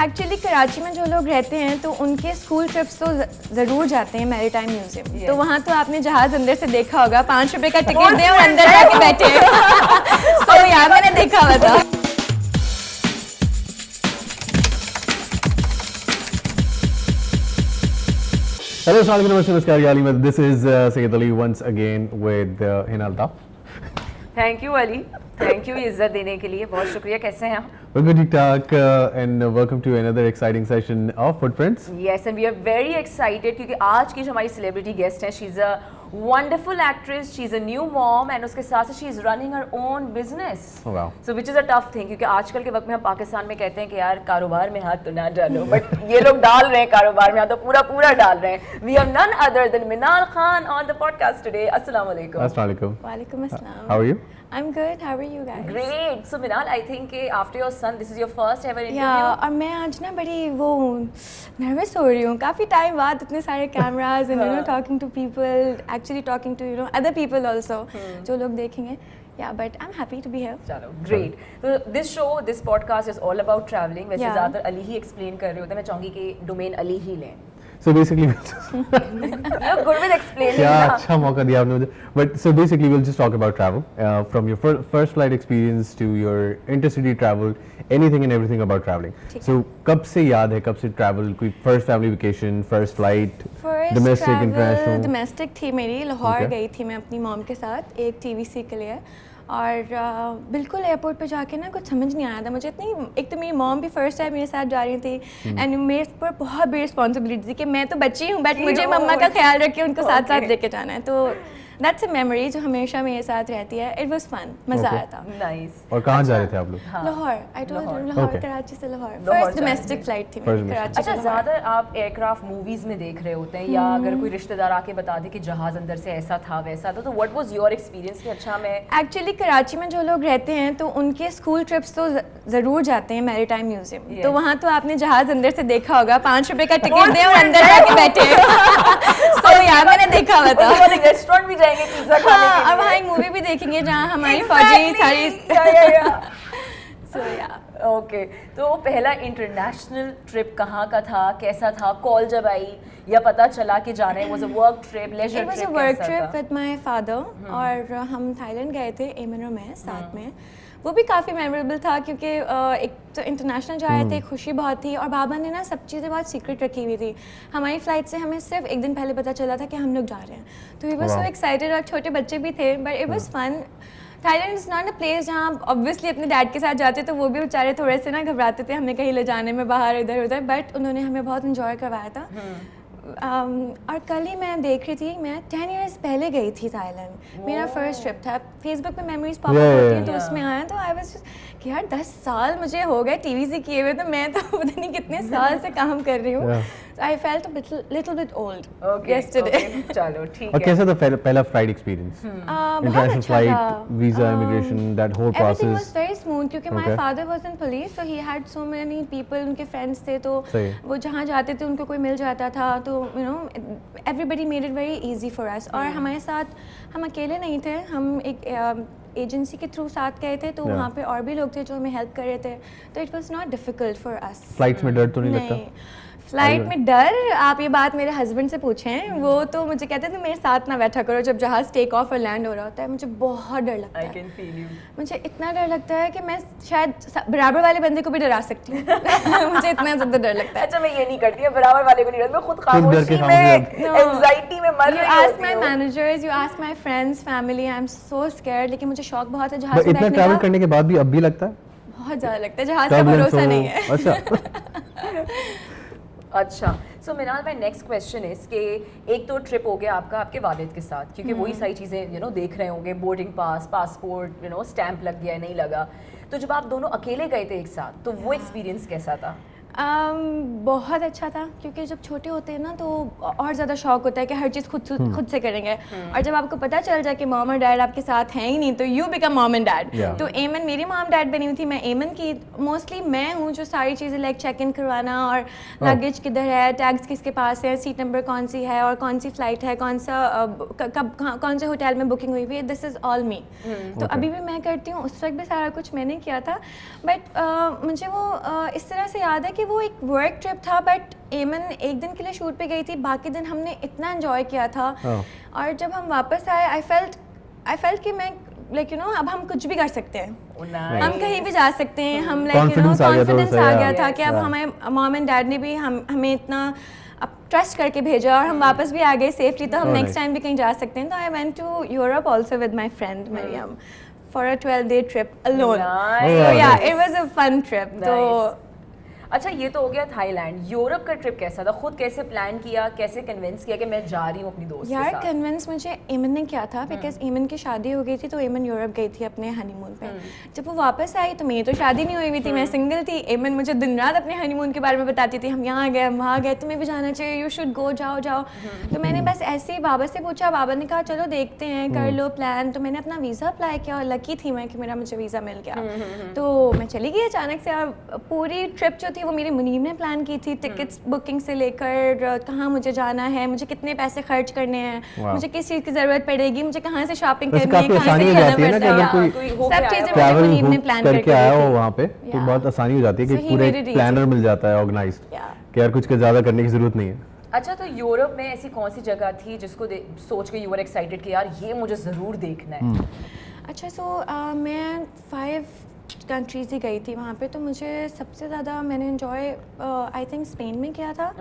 Actually Karachi میں جو لوگ رہتے ہیں تو ان کے اسکول ٹرپس تو ضرور جاتے ہیں میری ٹائم میوزیم. تو وہاں تو آپ نے جہاز اندر سے دیکھا ہوگا, 5 روپے کا ٹکٹ دیں اور اندر جا کے بیٹھے. تو یہاں میں نے دیکھا ہوا تھا. Hello, Assalamualaikum, namaskar, Yali. This is Sayyid Ali once again with Hina Altaf. Thank you Ali, thank you عزت دینے کے لیے, بہت شکریہ. کیسے ہیں آپ؟ We're good to talk and welcome to another exciting session of Footprints. Yes, and we are very excited کیونکہ آج کی جو ہماری celebrity guest ہیں, she's a wonderful actress, she's a new mom and اس کے ساتھ سے she's running her own business. Oh, wow. So which is a tough thing کیونکہ آج کل کے وقت میں ہم پاکستان میں کہتے ہیں کہ یار کاروبار میں ہاتھ تو نہ ڈالو, بٹ یہ لوگ ڈال رہے ہیں کاروبار میں ہاتھ, تو پورا ڈال رہے ہیں. We have none other than Minal Khan on the podcast today. Assalamu alaikum. Assalamualaikum. وعلیکم السلام. How are you? I'm good. How are you guys? Great. So Minal, I think after your son, this is your first ever interview. اور میں آج نا بڑی وہ nervous ہو رہی ہوں, کافی ٹائم بعد اتنے سارے cameras and you know talking to people, actually talking to you know other people also جو لوگ دیکھیں گے. Yeah, but I'm happy to be here. چلو great. So this podcast is all about traveling. ویسے زیادہ تر علی ہی ایکسپلین کر رہے ہوتے ہیں, میں چاہوں گی کہ ڈومین علی ہی لیں. So basically, Good with explaining. کیا اچھا موقع دیا آپ نے مجھے. But so basically we'll just talk about travel, from your first flight experience to your intercity travel, anything and everything about traveling. So کب سے یاد ہے, کب سے travel, کوئی first family vacation, first flight, domestic, international? Domestic تھی میری, لاہور گئی تھی میں اپنی موم کے ساتھ ایک TVC کے لیے, اور بالکل ایئرپورٹ پہ جا کے نا کچھ سمجھ نہیں آیا تھا مجھے اتنی. ایک تو میری موم بھی فرسٹ ٹائم میرے ساتھ جا رہی تھی اینڈ میرے پر بہت بڑی رسپانسبلٹی تھی کہ میں تو بچی ہوں بٹ مجھے مما کا خیال رکھ کے ان کو ساتھ ساتھ لے کے جانا ہے. تو دیٹس اے میموری جو ہمیشہ میرے ساتھ رہتی ہے. اٹ واز فن, مزہ آیا تھا. Nice. اور کہاں جا رہے تھے آپ لوگ؟ Lahore. I told you Lahore, Karachi سے لاہور. فرسٹ ڈومیسٹک فلائٹ تھی میری کراچی سے. اچھا, زیادہ آپ ایئر کرافٹ موویز میں دیکھ رہے ہوتے ہیں, یا اگر کوئی رشتہ دار آ کے بتا دے کہ جہاز اندر سے ایسا تھا ویسا تھا, تو واٹ واز یور ایکسپیرینس کہ اچھا میں ایکچولی کراچی میں جو لوگ رہتے ہیں تو ان کے اسکول ٹرپس تو ضرور جاتے ہیں میری ٹائم میوزیم. تو وہاں تو آپ نے جہاز اندر سے دیکھا ہوگا, 5 روپے کا ٹکٹ دیں اور اندر جا کے بیٹھے. تو یہاں میں نے دیکھا ہوا تھا. ریسٹورینٹ بھی جائیں گے پیزا کھانے, اور وہاں ایک مووی بھی دیکھیں گے جہاں ہماری فوجی ساری. اوکے, تو پہلا انٹرنیشنل ٹرپ کہاں کا تھا, کیسا تھا, کال جب آئی یا پتا چلا کہ جانا ہے, was a work trip, leisure trip? It was a work trip with my father, اور ہم تھائی لینڈ گئے تھے, ایمن اور میں ساتھ میں. وہ بھی کافی میموریبل تھا کیونکہ ایک تو انٹرنیشنل جا رہے تھے, خوشی بہت تھی, اور بابا نے نا سب چیزیں بہت سیکرٹ رکھی ہوئی تھی. ہماری فلائٹ سے ہمیں صرف ایک دن پہلے پتہ چلا تھا کہ ہم لوگ جا رہے ہیں, تو وی ور سو ایکسائٹیڈ, اور چھوٹے بچے بھی تھے, but it was fun. Thailand is not a place جہاں obviously اپنے ڈیڈ کے ساتھ جاتے تو وہ بھی بیچارے تھوڑے سے نا گھبراتے تھے ہمیں کہیں لے جانے میں باہر ادھر ادھر, بٹ انہوں نے ہمیں بہت انجوائے کروایا تھا. اور کل ہی میں دیکھ رہی تھی, میں 10 ایئرس پہلے گئی تھی تھائی لینڈ, میرا فرسٹ ٹرپ تھا. فیس بک پہ میموریز پاپ اپ ہوتی ہیں تو اس میں آیا, تو آئی واز کہ یار 10 سال مجھے ہو گئے TVC کیے ہوئے, تو میں تو پتہ نہیں کتنے سال سے کام کر رہی ہوں. I felt a little bit old yesterday. چلو ٹھیک ہے. اور کیسا تھا پہلا فلائٹ ایکسپیرینس؟ بہت اچھا تھا. Visa, immigration, that whole process. Everything was very smooth کیونکہ my father was in police, so he had so many people, ان کے فرینڈس تھے, تو وہ جہاں جاتے تھے ان کو کوئی مل جاتا تھا, تو you know everybody made it very easy for us. اور ہمارے ساتھ ہم اکیلے نہیں تھے, ہم ایک ایجنسی کے تھرو ساتھ گئے تھے, تو وہاں پہ اور بھی لوگ تھے جو ہمیں ہیلپ کر رہے تھے, تو it was not difficult for us. Flights میں ڈر تو نہیں لگتا؟ فلائٹ میں ڈر, آپ یہ بات میرے ہسبینڈ سے پوچھیں, وہ تو مجھے کہتے ہیں میرے ساتھ نہ بیٹھا کرو جب جہاز ٹیک آف اور لینڈ ہو رہا ہوتا ہے. مجھے بہت ڈر لگتا ہے, مجھے اتنا ڈر لگتا ہے کہ میں شاید برابر والے بندے کو بھی ڈرا سکتی ہوں. مجھے اتنا زیادہ ڈر لگتا ہے. اچھا, میں یہ نہیں کرتی, برابر والے کو نہیں ڈرتی, میں خود خاموشی میں اینگزائٹی میں مر رہی ہوتی ہوں. You ask my managers, you ask my friends, family, I'm so scared. لیکن مجھے شوق بہت ہے جہاز میں بیٹھنے کا. اتنا ٹریول کرنے کے بعد بھی اب بھی لگتا ہے؟ بہت زیادہ لگتا ہے, جہاز کا بھروسہ نہیں ہے. اچھا اچھا. سو منال, مائی نیکسٹ کویشچن از کہ ایک تو ٹرپ ہو گیا آپ کا آپ کے والد کے ساتھ, کیونکہ وہی ساری چیزیں یو نو دیکھ رہے ہوں گے, boarding pass, passport, you know stamp لگ گیا نہیں لگا, تو جب آپ دونوں اکیلے گئے تھے ایک ساتھ, تو وہ ایکسپیرینس کیسا تھا؟ بہت اچھا تھا, کیونکہ جب چھوٹے ہوتے ہیں نا تو اور زیادہ شوق ہوتا ہے کہ ہر چیز خود سے کریں گے, اور جب آپ کو پتہ چل جائے کہ مام اور ڈیڈ آپ کے ساتھ ہیں ہی نہیں, تو you become mom and dad. تو ایمن, میری مام ڈیڈ بنی ہوئی تھی, میں ایمن کی موسٹلی میں ہوں جو ساری چیزیں لائک چیک ان کروانا, اور لگیج کدھر ہے, ٹیگس کس کے پاس ہے, سیٹ نمبر کون سی ہے, اور کون سی فلائٹ ہے, کون سا کب کون سے ہوٹل میں بکنگ ہوئی ہوئی ہے, دس از آل می. تو ابھی بھی میں کرتی ہوں, اس وقت بھی سارا کچھ میں نے کیا تھا, بٹ مجھے وہ اس طرح سے یاد ہے کہ कि वो एक वर्क ट्रिप था, बट एमन एक दिन के लिए शूट पे गई थी, बाकी दिन हमने इतना एंजॉय किया था। और जब हम वापस आए आई फेल्ट कि मैं लाइक यू नो अब हम कुछ भी कर सकते हैं, हम कहीं भी जा सकते हैं, हम लाइक यू नो कॉन्फिडेंस आ गया था कि अब हमारे मॉम एंड डैड ने भी हमें इतना अब ट्रस्ट करके भेजा और हम वापस भी आ गए सेफली, तो हम नेक्स्ट टाइम भी कहीं जा सकते हैं। तो I went to Europe also with my friend Maryam for a 12-day trip alone. So yeah, it was a fun trip. तो अच्छा, ये तो हो गया थाईलैंड। यूरोप का ट्रिप कैसा था? खुद कैसे प्लान किया, कैसे कन्विंस किया कि मैं जा रही हूँ अपनी दोस्त के साथ? यार कन्विंस मुझे एमन ने किया था, बिकॉज एमन की शादी हो गई थी, तो एमन यूरोप गई थी अपने हनीमून पे। जब वो वापस आई तो मेरी तो शादी नहीं हुई हुई थी, मैं सिंगल थी। एमन मुझे दिन रात अपने हनीमून के बारे में बताती थी, हम यहाँ गए, हम वहाँ गए, तुम्हें भी जाना चाहिए, यू शुड गो, जाओ जाओ। तो मैंने बस ऐसे ही बाबा से पूछा, बाबा ने कहा चलो देखते हैं, कर लो प्लान। तो मैंने अपना वीज़ा अप्लाई किया और लकी थी मैं कि मुझे वीज़ा मिल गया। तो मैं चली गई अचानक से, और पूरी ट्रिप जो थी वो मेरी मुनीब ने प्लान की थी, टिकट्स बुकिंग से लेकर कहाँ मुझे जाना है, मुझे कितने पैसे खर्च करने हैं, मुझे किस चीज़ की ज़रूरत पड़ेगी, मुझे कहाँ से शॉपिंग करनी है, कहाँ से जाना पड़ता है, सब चीज़ें मुझे मुनीब ने प्लान करके आया हो वहाँ पे, तो बहुत आसानी हो जाती है कि पूरे प्लानर मिल जाता है ऑर्गेनाइज्ड, कि यार कुछ ज़्यादा करने की ज़रूरत नहीं है। अच्छा, तो यूरोप में ऐसी कौन सी जगह थी जिसको सोच के यू वर एक्साइटेड कि यार ये मुझे ज़रूर देखना है? अच्छा, सो मैं 5 कंट्रीज़ ही गई थी वहाँ पे, तो मुझे सबसे ज़्यादा मैंने इन्जॉय आई थिंक स्पेन में किया था।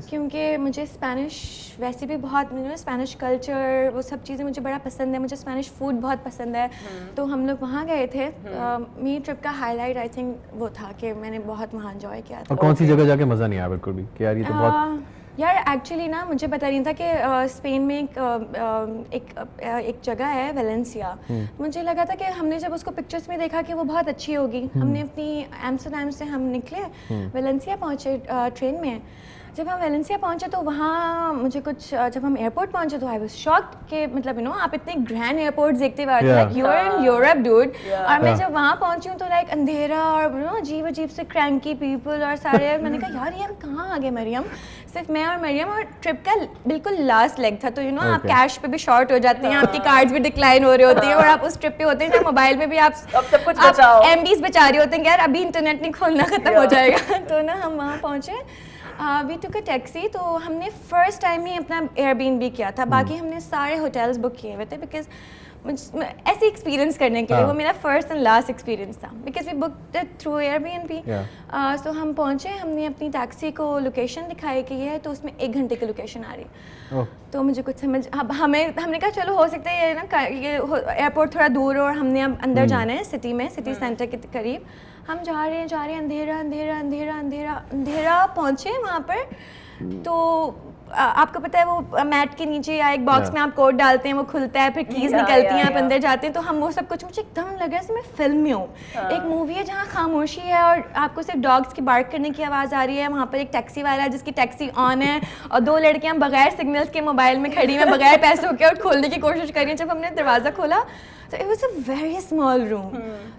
क्योंकि मुझे स्पेनिश वैसे भी बहुत, स्पेनिश कल्चर वो सब चीज़ें मुझे बड़ा पसंद है, मुझे स्पेनिश फूड बहुत पसंद है। तो हम लोग वहाँ गए थे। मेरी ट्रिप का हाईलाइट आई थिंक वो था कि मैंने बहुत वहाँ इन्जॉय किया था। और कौन सी जगह जाके मज़ा नहीं आया बिल्कुल भी कि यार ये तो बहुत यार एक्चुअली ना मुझे पता नहीं था कि स्पेन में एक जगह है वेलेंसिया। मुझे लगा था कि हमने जब उसको पिक्चर्स में देखा कि वो बहुत अच्छी होगी, हमने अपनी एम्स्टरडैम से हम निकले, वेलेंसिया पहुँचे ट्रेन में। जब हम वेलेंसिया पहुँचे तो वहाँ मुझे कुछ, जब हम एयरपोर्ट पहुँचे तो आई वाज शॉक्ड कि मतलब आप इतने ग्रैंड एयरपोर्ट देखते हुए like you are in Europe dude. और मैं जब वहाँ पहुँची हूँ तो लाइक अंधेरा और अजीब अजीब से क्रैंकी पीपल और सारे। मैंने कहा यार ये हम कहाँ आ गए मरियम, सिर्फ मैं और मरियम, और ट्रिप का बिल्कुल लास्ट लेग था। तो आप कैश पे भी शॉर्ट हो जाते हैं, आपकी कार्ड्स भी डिक्लाइन हो रहे होते हैं, और आप उस ट्रिप पे होते हैं जब मोबाइल में भी आप सब कुछ बचाओ, एमबीज बचा रहे होते हैं, यार अभी इंटरनेट नहीं खोलना, खत्म हो जाएगा। तो ना हम वहाँ पहुँचे, वी टुक अ टैक्सी। तो हमने फर्स्ट टाइम ही अपना एयरबीएनबी किया था, बाकी हमने सारे होटल्स बुक किए हुए थे, बिकॉज ऐसे एक्सपीरियंस करने के लिए वो मेरा फर्स्ट एंड लास्ट एक्सपीरियंस था, because we booked it through Airbnb. So हम पहुँचे, हमने अपनी टैक्सी को लोकेशन दिखाई कि है, तो उसमें 1 घंटे की लोकेशन आ रही। तो मुझे कुछ समझ, हमने कहा चलो हो सकता है ये एयरपोर्ट थोड़ा दूर हो और हमने अब अंदर जाना है सिटी में, सिटी सेंटर के करीब। हम जा रहे हैं, अंधेरा अंधेरा अंधेरा अंधेरा अंधेरा। पहुँचे वहाँ पर तो आपको पता है वो मैट के नीचे या एक बॉक्स में आप कोड डालते हैं, वो खुलता है, फिर कीज निकलती हैं, आप अंदर जाते हैं। तो हम वो सब कुछ, मुझे एकदम लग रहा है जैसे मैं फिल्म में हूँ। एक मूवी है जहाँ खामोशी है और आपको सिर्फ डॉग्स की बार्क करने की आवाज़ आ रही है। वहाँ पर एक टैक्सी वाला है जिसकी टैक्सी ऑन है, और 2 लड़कियाँ बगैर सिग्नल्स के मोबाइल में खड़ी हैं, बगैर पैसों के, और खोलने की कोशिश कर रही हैं। जब हमने दरवाज़ा खोला तो it was a very small room.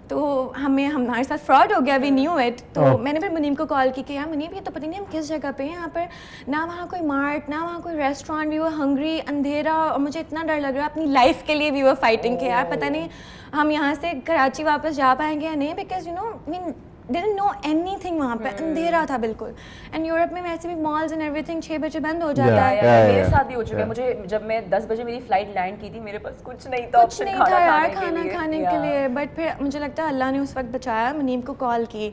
तो हमारे साथ फ्रॉड हो गया, वी न्यू इट। तो मैंने फिर मुनीम को कॉल की कि यार मुनीम ये तो पता नहीं हम किस जगह पे हैं, यहाँ पर ना वहाँ कोई मार्ट, ना वहाँ कोई रेस्टोरेंट, वी वर हंग्री, अंधेरा, और मुझे इतना डर लग रहा है अपनी लाइफ के लिए। वी वर फाइटिंग कि यार पता नहीं हम यहाँ से कराची वापस जा पाएंगे या नहीं, because mean didn't know anything वहाँ पे, अंधेरा था बिल्कुल। एंड यूरोप में वैसे भी मॉल्स एंड एवरीथिंग 6 बजे बंद हो जाता है। मेरे साथ भी हो चुका है। मुझे जब मैं 10 बजे मेरी फ्लाइट लैंड की थी, मेरे पास कुछ नहीं था, कुछ नहीं था यार खाना खाने के लिए। बट फिर मुझे लगता है अल्लाह ने उस वक्त बचाया। मुनीम को कॉल की,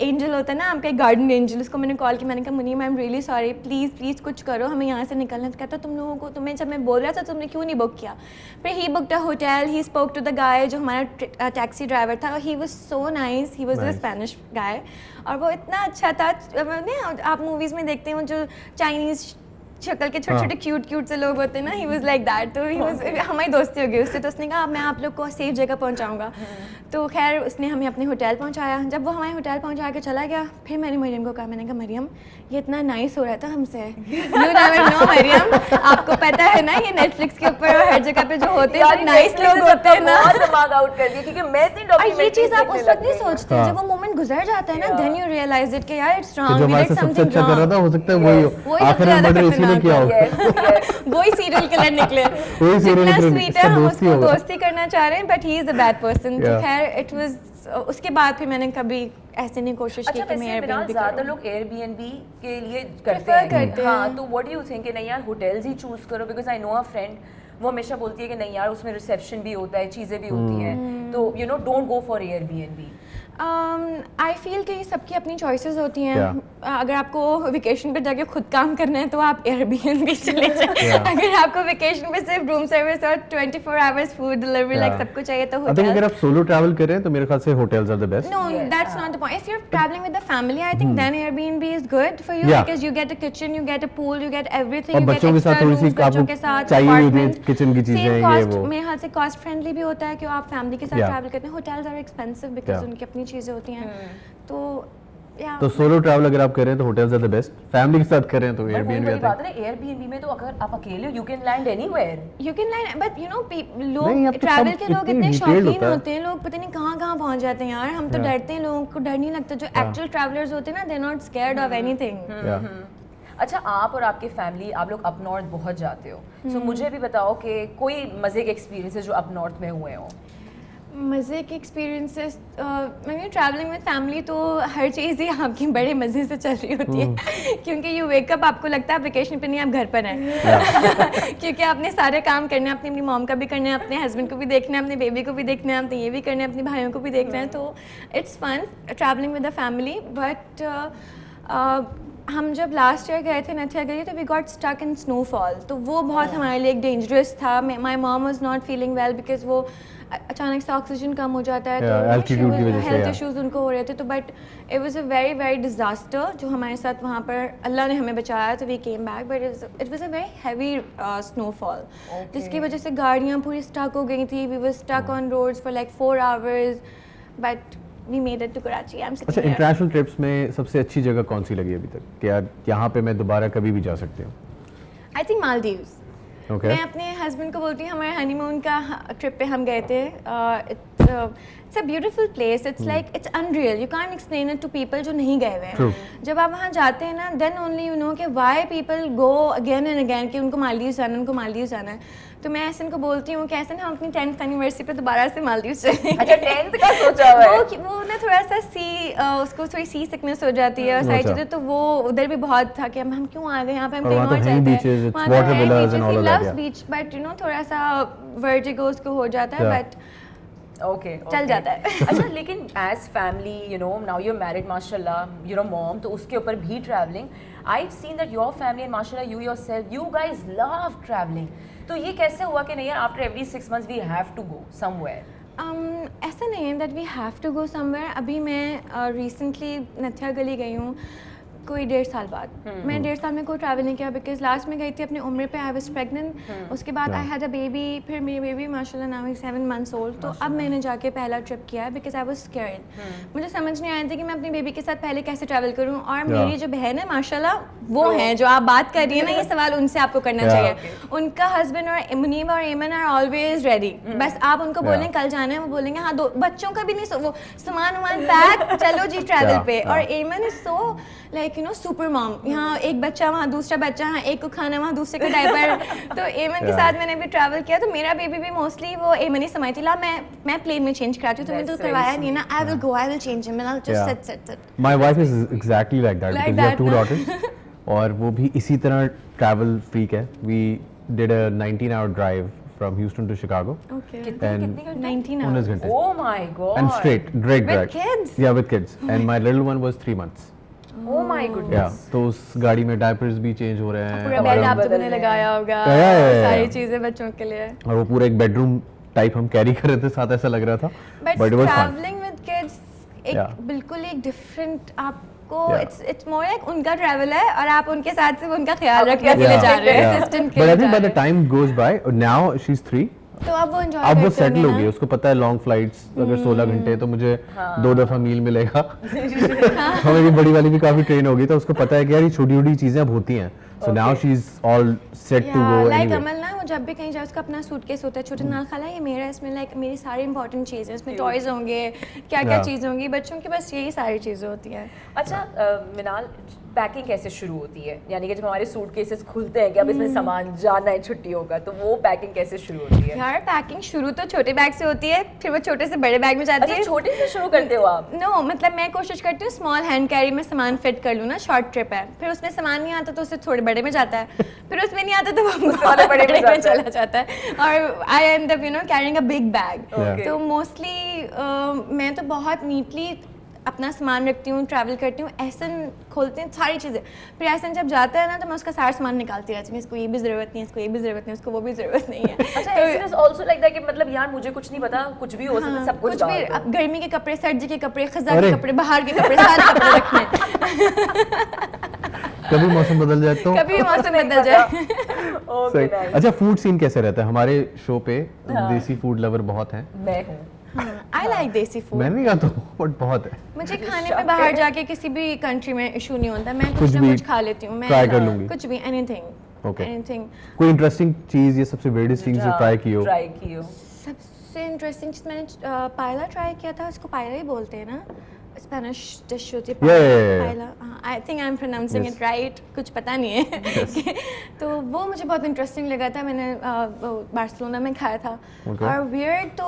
एंजल होता है ना आपका गार्डन एंजल, उसको मैंने कॉल की। मैंने कहा मुनीम I am really sorry, please please कुछ करो, हमें यहाँ से निकलना। तो कहता तुम लोगों को, तुम्हें जब मैं बोल रहा था तुमने क्यों नहीं बुक किया। फिर he booked a hotel, he spoke to the guy जो हमारा टैक्सी ड्राइवर था, he was so nice, he was a Spanish guy, और वो इतना अच्छा था। आप मूवीज़ में देखते हैं वो जो चाइनीज़ शक्ल के छोटे छोटे क्यूट से लोग होते हैं ना, ही वाज लाइक दैट। तो ही वाज, हमारी दोस्ती हो गई उससे। तो उसने कहा मैं आप लोग को सेफ जगह पहुंचाऊंगा। तो खैर उसने हमें अपने होटल पहुंचाया। जब वो हमारे होटल पहुंचा के चला गया, फिर मैंने मरियम को कहा, मैंने कहा मरियम ये इतना नाइस हो रहा था हमसे, यू नेवर नो मरियम, आपको पता है ना ये नेटफ्लिक्स के ऊपर और हर जगह पे जो होते हैं नाइस लोग होते हैं ना। दिमाग आउट कर दिया, क्योंकि मैं इतनी डॉक्यूमेंट्री, ये चीज़ आप उस वक्त नहीं सोचते, जब वो मोमेंट गुजर जाता है ना, देन यू रियलाइज इट कि यार it's wrong, we did something wrong. हो सकता है वही हो, आखिर में मर्डर इसी ने किया होगा। वही सीरियल किलर निकले। जितना स्वीट है हम उसको दोस्ती करना चाह रहे हैं, but he is a bad person. तो खैर इट वाज اس کے بعد پھر میں نے کبھی ایسے نہیں کوشش کی کہ میں ایئر بی این بی زیادہ لوگ ایئر بی این بی کے لیے کرتے ہیں. ہاں, تو واٹ ڈو یو تھنک کہ نہیں یار ہوٹلز ہی چوز کرو, because I know a friend وہ ہمیشہ بولتی ہے کہ نہیں یار اس میں ریسیپشن بھی ہوتا ہے, چیزیں بھی ہوتی ہیں, تو you know don't go for Airbnb. I feel کہ سب کی اپنی چوائسیز ہوتی ہیں. اگر آپ کو ویکیشن پہ جا کے خود کام کرنا ہے تو آپ ایئر بی این بی چلے جائیں. اگر آپ کو ویکیشن پہ صرف روم سروس اور 24 hours فوڈ ڈلیوری لائک سب کچھ چاہیے تو ہوٹل. اگر آپ سولو ٹریول کر رہے ہیں تو میرے خیال سے hotels are the best. No, that's not the point. If you're traveling with the family, I think then Airbnb is good for you because you get a kitchen, you get a pool, you get everything, you get extra rooms, بچوں کے ساتھ apartment. Kitchen کی چیزیں یہ وہ میرے خیال سے کاسٹ فرینڈلی بھی ہوتا ہے کہ آپ فیملی کے ساتھ ٹریول کرتے ہیں. ہوٹلز آر ایکسپینسو بیکاز ان کی اپنی چیزیں ہوتی ہیں. تو سولو ٹریول اگر آپ کر رہے ہیں تو hotels are the best. Family کے ساتھ کر رہے ہیں تو ایئر بی این بی آتا ہے. ایئر بی این بی میں تو اگر آپ اکیلے ہو you can land anywhere. You can land but you know لوگ ٹریول کے لوگ اتنے شوقین ہوتے ہیں, لوگ پتہ نہیں کہاں کہاں پہنچ جاتے ہیں یار. ہم تو ڈرتے ہیں, لوگوں کو ڈر نہیں لگتا. جو ایکچوئل ٹریولرز ہوتے ہیں نا they not scared of any thing. اچھا, آپ اور آپ کی فیملی آپ لوگ اپ نارتھ بہت جاتے ہو, سو مجھے بھی بتاؤ کہ کوئی مزے کے ایکسپیرینسز جو اپ نارتھ میں ہوئے ہوں. مزے کے ایکسپیرینسز میں ٹریولنگ ود فیملی تو ہر چیز ہی آپ کی بڑے مزے سے چل رہی ہوتی ہے کیونکہ یو ویک اپ آپ کو لگتا ہے آپ ویکیشن پہ نہیں, آپ گھر پر ہیں کیونکہ آپ نے سارے کام کرنے ہیں, اپنی موم کا بھی کرنا ہے, اپنے ہسبینڈ کو بھی دیکھنا ہے, اپنے بیبی کو بھی دیکھنا ہے, آپ نے یہ بھی کرنا ہے, اپنے بھائیوں کو بھی دیکھنا ہے. تو it's fun travelling with the family. But ہم جب لاسٹ ایئر گئے تھے نتھیا گئی تو وی گاٹ اسٹک ان اسنو فال. تو وہ بہت ہمارے لیے ایک ڈینجرس تھا. My mom was not feeling well because وہ اچانک سے آکسیجن کم ہو جاتا ہے تو ہیلتھ ایشوز ان کو ہو رہے تھے. تو but it was a very very disaster جو ہمارے ساتھ وہاں پر اللہ نے ہمیں بچایا. تو we came back but it was a very heavy snowfall جس کی وجہ سے گاڑیاں پوری اسٹک ہو گئی تھی. We were stuck on roads for like 4 hours but we made it to Karachi. اچھا, انٹرنیشنل ٹرپس میں سب سے اچھی جگہ کون سی لگی ابھی تک کہ یہاں پہ میں دوبارہ کبھی بھی جا سکتی ہوں؟ I think Maldives. میں اپنے ہسبینڈ کو بولتی ہوں, ہمارے ہنی مون کا ٹرپ پہ ہم گئے تھے. It's a beautiful place. It's like it's unreal. You can't explain it to people جو نہیں گئے ہوئے ہیں. جب آپ وہاں جاتے ہیں نا then only you know کہ why people go again and again کہ ان کو مالدیوز جانا ہے, ان کو مالدیوز جانا ہے. تو میں ایسن کو بولتی ہوں کہ ایسن ہم اپنی 10th اینیورسری پہ دوبارہ سے مالدیوز چلیں. اچھا 10th کا سوچا ہوا ہے. وہ نا تھوڑا سا اس کو تھوڑی سی سکنس ہو جاتی ہے اور ساری چیزیں. تو وہ ادھر بھی بہت تھا کہ ہم کیوں آ گئے یہاں پہ, ہم کہیں اور چلتے ہیں. Loves beach but you know تھوڑا سا ورٹیگو اس کو ہو جاتا ہے بٹ اوکے چل جاتا ہے. اچھا, لیکن as family you know now you married ماشاء اللہ, یو نو موم, تو اس کے اوپر بھی travelling. I seen that your family and ماشاء اللہ you yourself you guys love travelling. تو یہ کیسے ہوا کہ نہیں یار after every 6 months we have to go somewhere? ایسا نہیں ہے that we have to go somewhere. ابھی میں ریسنٹلی نتھیا گلی گئی ہوں کوئی 1.5 سال بعد. میں 1.5 سال میں کوئی ٹریول نہیں کیا بیکاز لاسٹ میں گئی تھی اپنے عمرے پہ. I was pregnant. اس کے بعد آئی ہیڈ اے بیبی. پھر میری بیبی ماشاء اللہ ناؤ 7 months اولڈ. تو اب میں نے جا کے پہلا ٹرپ کیا ہے بیکاز آئی واز اسکیئرڈ. مجھے سمجھ نہیں آیا تھا کہ میں اپنی بیبی کے ساتھ پہلے کیسے ٹریول کروں. اور میری جو بہن ہے ماشاء اللہ وہ ہیں جو آپ بات کر رہی ہیں نا, یہ سوال ان سے آپ کو کرنا چاہیے. ان کا ہسبینڈ اور منیب اور ایمن آر آلویز ریڈی. بس آپ ان کو بولیں کل جانا ہے, وہ بولیں گے ہاں. بچوں کا بھی نہیں, وہ سامان وامان پیک, چلو جی ٹریول پہ. اور Aiman is so like you know super mom. یہاں ایک بچہ, وہاں دوسرا بچہ, ہاں ایک کو کھانا, وہاں دوسرے کا ڈائپر. تو ایمن کے ساتھ میں نے بھی ٹریول کیا. تو میرا بیبی بھی موسٹلی وہ ایمن ہی سمجھتی لا میں پلین میں چینج کراتی ہوں. تو میں تو کروایا نہیں نا. آئی ول گو, آئی ول چینج ہم. Just sit. My wife is exactly like that because we have 2 daughters اور وہ بھی اسی طرح ٹریول فریک ہے. We did a 19-hour drive from Houston to Chicago. Okay. And 19 hours. 19 घंटे. Oh my god. And straight direct With drive. kids? Yeah, with kids. And my little one was 3 months. Oh my goodness. Yeah. تو اس گاڑی میں ڈائپرز بھی change ہو رہے ہیں. پورا bed آپ تو نے لگایا ہوگا, ساری چیزیں بچوں کے لیے. اور وہ پورا ایک بیڈ روم ٹائپ ہم کیری کر رہے تھے ساتھ, ایسا لگ رہا تھا. But traveling with kids ایک بالکل ایک ڈفرینٹ آپ کو اٹس مور لائک ان کا ٹریول ہے اور آپ ان کے ساتھ سے ان کا خیال رکھنے کے لیے جا رہے ہیں, اسسٹنٹ کے لیے. But I think by the time goes by, now she's 3. تو اب وہ انجوائے اب وہ سیٹل ہو گئی, اس کو پتا ہے لانگ فلائٹس اگر 16 گھنٹے تو مجھے 2 دفعہ میل ملے گا. ہماری بڑی والی بھی کافی ٹرین ہو گئی, تو اس کو پتا ہے کہ یار یہ چھوٹی چھوٹی چیزیں اب ہوتی ہیں. So now she's all set to go like anyway. عمل نا وہ جب بھی کہیں جائے اس کا اپنا سوٹ کیس ہوتا ہے چھوٹا نا خالا یہ میرا, اس میں لائک میری ساری امپورٹنٹ چیزیں, اس میں ٹوائز ہوں گے, کیا کیا چیزیں ہوں گی. بچوں کی بس یہی ساری چیزیں ہوتی ہیں. اچھا منال, पैकिंग कैसे शुरू होती है, यानी कि जब हमारे सूट केसेस खुलते हैं कि अब इसमें सामान जाना है छुट्टियों का, तो वो पैकिंग कैसे शुरू होती है? यार पैकिंग शुरू तो छोटे बैग से होती है, फिर वो छोटे से बड़े बैग में जाती अच्छा है। छोटे से शुरू करते हो आप? नो मतलब मैं कोशिश करती हूँ स्मॉल हैंड कैरी में सामान फिट कर लूँ ना, शॉर्ट ट्रिप है, फिर उसमें सामान नहीं आता तो उसे थोड़े बड़े में जाता है, फिर उसमें नहीं आता तो वो वाले बड़े में में चला जाता है, और I end up you know carrying a big bag. Okay. तो मोस्टली मैं तो बहुत नीटली अपना सामान रखती हूँ, ट्रैवल करती हूँ, ऐसा खोलती हूँ सारी चीज़ें, फिर ऐसा जब जाता है ना तो मैं उसका सारा सामान निकालती रहती हूँ, इसको ये भी ज़रूरत नहीं है, इसको ये भी ज़रूरत नहीं है, उसको वो भी ज़रूरत नहीं है। अच्छा ऐसे इज आल्सो लाइक दैट कि मतलब यार मुझे कुछ नहीं पता, कुछ भी हो सकता है, सब कुछ कुछ भी, डाल दो। अब गर्मी के कपड़े, सर्दी के कपड़े, खज़ा अरे। के कपड़े, बाहर के कपड़े, सारे कपड़े रखने हैं। कभी मौसम बदल जाए तो कभी भी मौसम बदल जाए। ओके सही। नाइस। अच्छा फूड सीन कैसे रहता है हमारे शो पे? देसी फूड लवर बहुत हैं, मैं हूँ। आई लाइक देसी फूड। मैंने नहीं कहा तो, बट बहुत है। मुझे खाने में बाहर जाके किसी भी कंट्री में इशू नहीं होता, मैं कुछ कुछ ना भी कुछ खा लेती हूँ, मैं try कर लूंगी। कुछ भी, एनीथिंग Okay. एनीथिंग। कोई इंटरेस्टिंग चीज, ये सबसे weirdest चीज जो ट्राई की हो? ट्राई की हो। सबसे इंटरेस्टिंग चीज़ मैंने पायला ट्राई किया था, उसको पायला ही बोलते हैं ना, स्पेनिश डिश होती है Yeah. पायला। I think I am pronouncing it right, कुछ पता नहीं है। तो वो मुझे बहुत इंटरेस्टिंग लगा था, मैंने बार्सिलोना में खाया था। Okay. और वियर्ड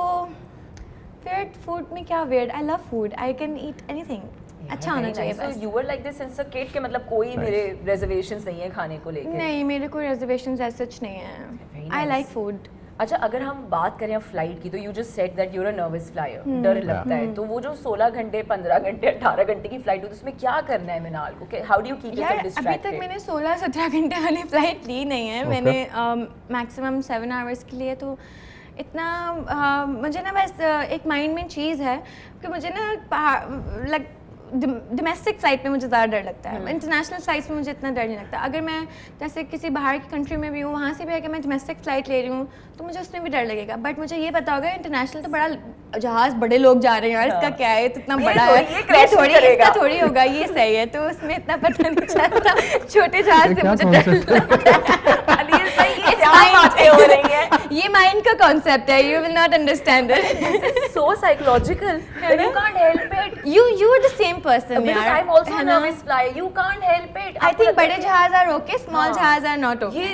फूड में क्या weird, I love food, I can eat anything, अच्छा होना चाहिए बस। You were like this since a kid के मतलब कोई मेरे रिजर्वेशंस नहीं है खाने को लेके? नहीं, मेरे कोई रिजर्वेशंस ऐसे कुछ नहीं है, Very I nice. Like food. अच्छा अगर हम बात करें फ्लाइट की, तो you just said that you are a nervous flyer, डर लगता है, तो वो जो 16 घंटे 15 घंटे 18 घंटे की फ्लाइट होती है, उसमें क्या करना है मिनाल को? हाउ डू यू कीप यार योरसेल्फ अभी डिस्ट्रैक्टेड? तक मैंने 16-17 घंटे वाली फ्लाइट ली नहीं है, मैंने मैक्सिमम 7 आवर्स के लिए, तो इतना मुझे ना बस एक माइंड में चीज़ है कि मुझे ना डोमेस्टिक फ्लाइट में मुझे ज़्यादा डर लगता है, इंटरनेशनल फ्लाइट्स में मुझे इतना डर नहीं लगता। अगर मैं जैसे किसी बाहर की कंट्री में भी हूँ, वहाँ से भी अगर मैं डोमेस्टिक फ़्लाइट ले रही हूँ तो मुझे उसमें भी डर लगेगा, बट मुझे ये पता होगा इंटरनेशनल तो बड़ा जहाज़, बड़े लोग जा रहे हैं यार, इसका क्या है, तो इतना बड़ा है, ये crash नहीं इसका करेगा। थोड़ी होगा, ये सही है, तो उसमें इतना पता नहीं चलता। छोटे जहाज़ से क्या मुझे डर concept लगता है। अनिल भाई ये It's क्या mind. बातें हो रही हैं? ये माइंड का कॉन्सेप्ट है, you will not understand it. So psychological. And you can't help it. You are the same person Because यार, I'm also है a ना? nervous flyer. You can't help it. I think बड़े जहाज are okay, small हाँ। जहाज are not okay. ये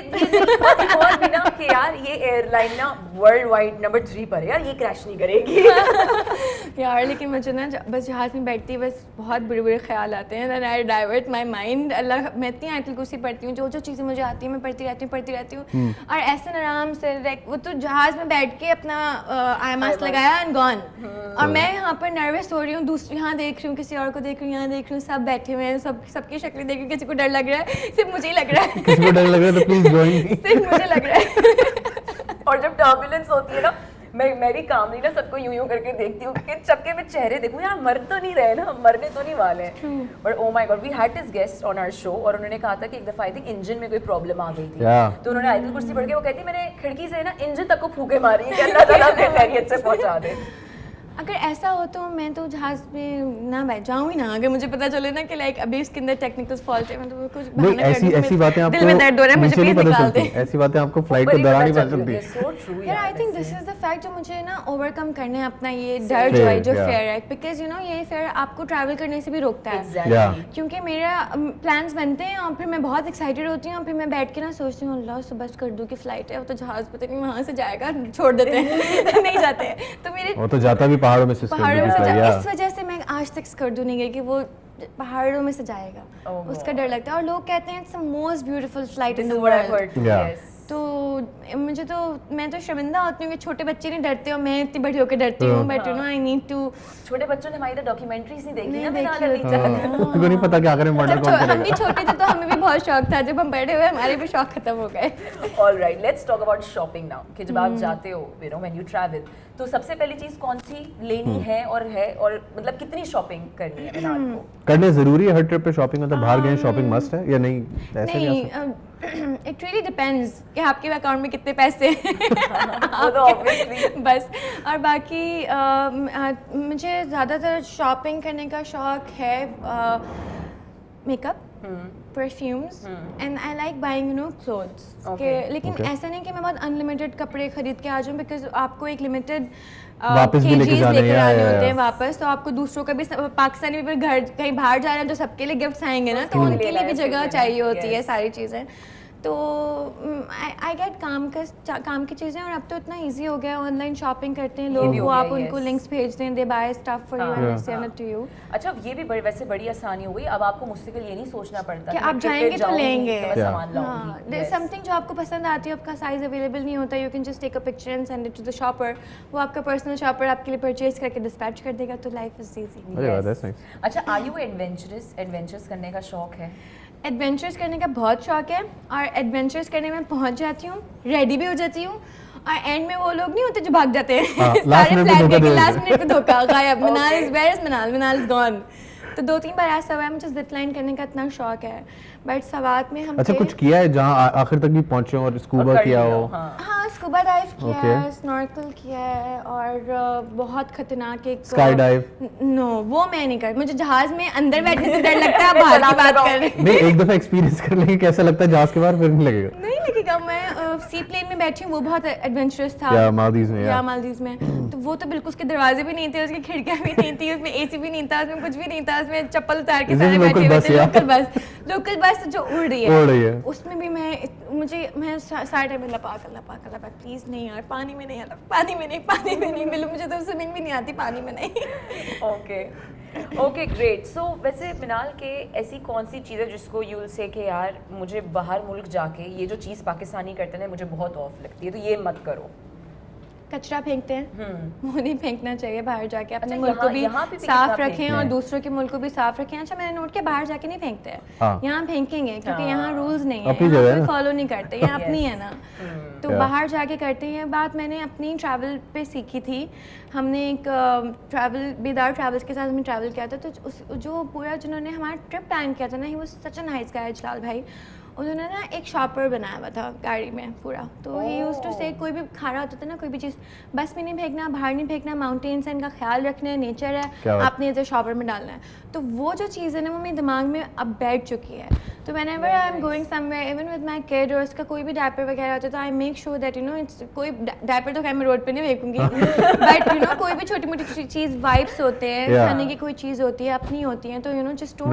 और भी ना कि यार ये एयरलाइन ना वर्ल्ड वाइड नंबर 3 पर है यार, ये क्रैश नहीं करेगी। यार लेकिन मुझे ना बस जहाज में बैठती बस बहुत बुरे बुरे ख्याल आते हैं, and I divert my mind. अल्लाह, मैं इतनी आयतुल कुर्सी पढ़ती हूँ, जो जो चीज़ें मुझे आती हैं मैं पढ़ती रहती हूँ, और ऐसे आराम से वो तो जहाज में बैठ के अपना आई मास्क लगाया एंड गॉन, और मैं यहाँ पर नर्वस हो रही हूँ, दूसरी यहाँ देख रही हूँ, किसी और को देख रही हूँ, यहाँ देख रही हूँ, सब बैठे हुए हैं, सबकी शक्लें देख रही हूँ, किसी को डर लग रहा है, सिर्फ मुझे ही लग रहा है। किसी को डर लग रहा है तो प्लीज ज्वाइन मी। सिर्फ मुझे लग रहा है। और जब टर्बुलेंस होती है ना, मैं भी कामली ना सबको यूं करके देखती हूँ कि चक्के में चेहरे देखूँ यार, मर तो नहीं रहे ना, मरने तो नहीं वाले हैं। But oh my God, we had this guest on our show, और उन्होंने कहा था कि एक दफा आई थिंक इंजन में कोई प्रॉब्लम आ गई थी, Yeah. तो उन्होंने आयतुल कुर्सी पढ़ के वो कहती मैंने खिड़की से ना इंजन तक को फूके मारी कि अल्लाह ताला हमें खैरियत से पहुंचा दे। अगर ऐसा हो तो मैं तो जहाज में ना बैठ जाऊँ ही ना, अगर मुझे पता चले ना कि लाइक अभी इसके अंदर टेक्निकल फॉल्ट है, मैं तो कुछ नहीं, बहाना कर दूँ, ऐसी बातें आपको दिल में दर्द हो रहा है, मुझे नीचे नहीं प्लीज पता निकाल चलती, दे। ऐसी बातें आपको फ्लाइट ऊपर के ही दौरान ही पता पता चलती है, चलती है। so true यार आई थिंक वैसे। दिस इज द फैक्ट जो मुझे ना ओवरकम करना है अपना ये डर जो है, जो yeah. फेयर है, बिकॉज यू नो ये फेयर आपको ट्रैवल करने से भी रोकता है। Exactly. Yeah. क्योंकि मेरा प्लान्स बनते हैं और फिर मैं बहुत एक्साइटेड होती हूँ, और फिर मैं बैठ के ना सोचती हूँ अल्लाह सुबह कर दूँ कि फ़्लाइट है, वो तो जहाज़ पता नहीं वहाँ से जाएगा, छोड़ देते हैं। नहीं जाते हैं, तो मेरे वो तो जाता भी पहाड़ों में से पहाड़ों में से yeah. इस वजह से मैं आज तक स्कर्दू नहीं गई कि वो पहाड़ों में से जाएगा, Oh उसका डर लगता है, और लोग कहते हैं it's the most beautiful flight This in is the what I've world. heard too, Yeah. yes. तो मुझे तो मैं तो शर्मिंदा होती हूँ कि छोटे बच्चे नहीं डरते, और मैं इतनी बड़ी होकर डरती हूँ, but you know I need to. छोटे बच्चों ने हमारी तो डॉक्यूमेंट्रीज नहीं देखी नहीं ना, मैं देखी नाला होती। नीचा। उनको नहीं पता कि आखिर में मर्डर जब कौन हम भी करेगा। छोटे थे तो हमें भी बहुत शौक था, जब हम बड़े हुए हमारे भी शौक खत्म हो गए। All right, let's talk about shopping now. कि जब आप जाते हो, you know, when you travel, तो सबसे पहली चीज कौन सी लेनी है, और मतलब कितनी शॉपिंग करनी है मिनाल को? करने जरूरी है हर ट्रिप पे शॉपिंग, मतलब बाहर गए शॉपिंग मस्ट है या नहीं? ऐसे भी नहीं, आ सकता इट रियली डिपेंड्स कि आपके अकाउंट में कितने पैसे हैं। वो तो obviously। बस, और बाकी मुझे ज़्यादातर शॉपिंग करने का शौक है makeup, perfumes and I like buying you know clothes के, लेकिन ऐसा नहीं कि मैं बहुत अनलिमिटेड कपड़े खरीद के आ जाऊँ, बिकॉज आपको एक लिमिटेड वापस भी लेके जाने लेकर आने होते हैं हैं वापस, तो आपको दूसरों का भी पाकिस्तानी भी घर कहीं बाहर जा रहे हैं तो सबके लिए गिफ्ट्स आएंगे ना, तो उनके लिए भी जगह चाहिए होती है सारी चीज़ें, तो आई गेट काम की चीज़ें। और अब तो इतना इजी हो गया, ऑनलाइन शॉपिंग करते हैं लोग, वो आप उनको लिंक्स भेज दें, they buy stuff for you and they send it to you. अच्छा, ये भी वैसे बड़ी आसानी हो गई, अब आपको मुस्तकिल ये नहीं सोचना पड़ता कि आप जाएंगे तो लेंगे, सामान समथिंग जो आपको पसंद आती है, आपका साइज अवेलेबल नहीं होता, you can just take a picture and send it to the shopper, वो आपका पर्सनल शॉपर आपके लिए परचेज करके डिस्पैच कर देगा, तो लाइफ इज इजी। अच्छा, आर यू एडवेंचरस करने का शौक है? एडवेंचर्स करने का बहुत शौक है, और एडवेंचर्स करने में पहुंच जाती हूँ, रेडी भी हो जाती हूँ, और एंड में वो लोग नहीं होते जो भाग जाते हैं सारे फ्लैट लेके, लास्ट मिनट पे धोखा गायब, मनाल इज गॉन। तो 2-3 बार ऐसा हुआ है, मुझे जिप लाइन करने का इतना शौक है, बट सवात में हम अच्छा कुछ किया है जहाँ आखिर तक भी पहुँचे हो और स्कूबा किया हो? हाँ, स्कूबा डाइव किया है, स्नॉर्कल किया है, और बहुत खतरनाक एक स्काई डाइव? नो, वो मैं नहीं कर, मुझे जहाज में अंदर बैठने से डर लगता है, बाहर की बात कर रही हूँ। नहीं, एक दफा एक्सपीरियंस कर लेंगे कैसा लगता है, जहाज के बाहर फिर नहीं लगेगा? नहीं लगेगा। मैं सी प्लेन में बैठी हूँ, वो बहुत एडवेंचरस था, या मालदीव्स में, तो वो तो बिल्कुल, उसके दरवाजे भी नहीं थे, उसकी खिड़कियाँ भी नहीं थी, उसमें एसी भी नहीं था, उसमें कुछ भी नहीं था, उसमें चप्पल उतार के सारे बैठे हुए थे, लोकल बस जो उड़ रही है, उसमें भी मैं सारे टाइम लपा कर प्लीज नहीं यार, पानी में नहीं मिलो, मुझे तो स्विमिंग भी नहीं आती पानी में नहीं। Okay great. सो वैसे मिनाल के ऐसी कौन सी चीज़ है जिसको यू विल से कि यार मुझे बाहर मुल्क जाके ये जो चीज़ पाकिस्तानी करते हैं मुझे बहुत ऑफ लगती है, तो ये मत करो? कचरा फेंकते हैं, वो नहीं फेंकना चाहिए बाहर जाके, अपने मुल्क को भी साफ रखें और दूसरों के मुल्क को भी साफ रखें। अच्छा, मैंने नोट किया बाहर जाके नहीं फेंकते हैं, यहाँ फेंकेंगे क्योंकि यहाँ रूल्स नहीं है, यहाँ कोई फॉलो नहीं करते, यहाँ अपनी है ना, तो बाहर जाके करते हैं। बात मैंने अपनी ट्रैवल पे सीखी थी, हमने एक बेदार ट्रैवल्स के साथ हमने ट्रैवल किया था, तो जो पूरा जिन्होंने हमारा ट्रिप प्लान किया था ना, ही वो सच अ नाइस गाय, जलाल भाई, उन्होंने ना एक शॉपर बनाया हुआ था गाड़ी में पूरा, तो ही यूज्ड टू से कोई भी खा रहा होता था ना, कोई भी चीज़ बस में नहीं फेंकना, बाहर नहीं फेंकना, माउंटेन्स है इनका ख्याल रखना है, नेचर है, आपने इधर शॉपर में डालना है। तो वो जो चीज़ है ना, वो मेरे दिमाग में अब बैठ चुकी है, तो whenever I am going somewhere, even with my kid, और उसका कोई भी डायपर वगैरह होता है, तो I make sure that you know it's, कोई डायपर तो खैर मैं रोड पे नहीं फेंकूंगी, बट यू नो कोई भी छोटी मोटी चीज़, वाइप्स होते हैं, खाने की कोई चीज़ होती है, अपनी होती है, तो you know just don't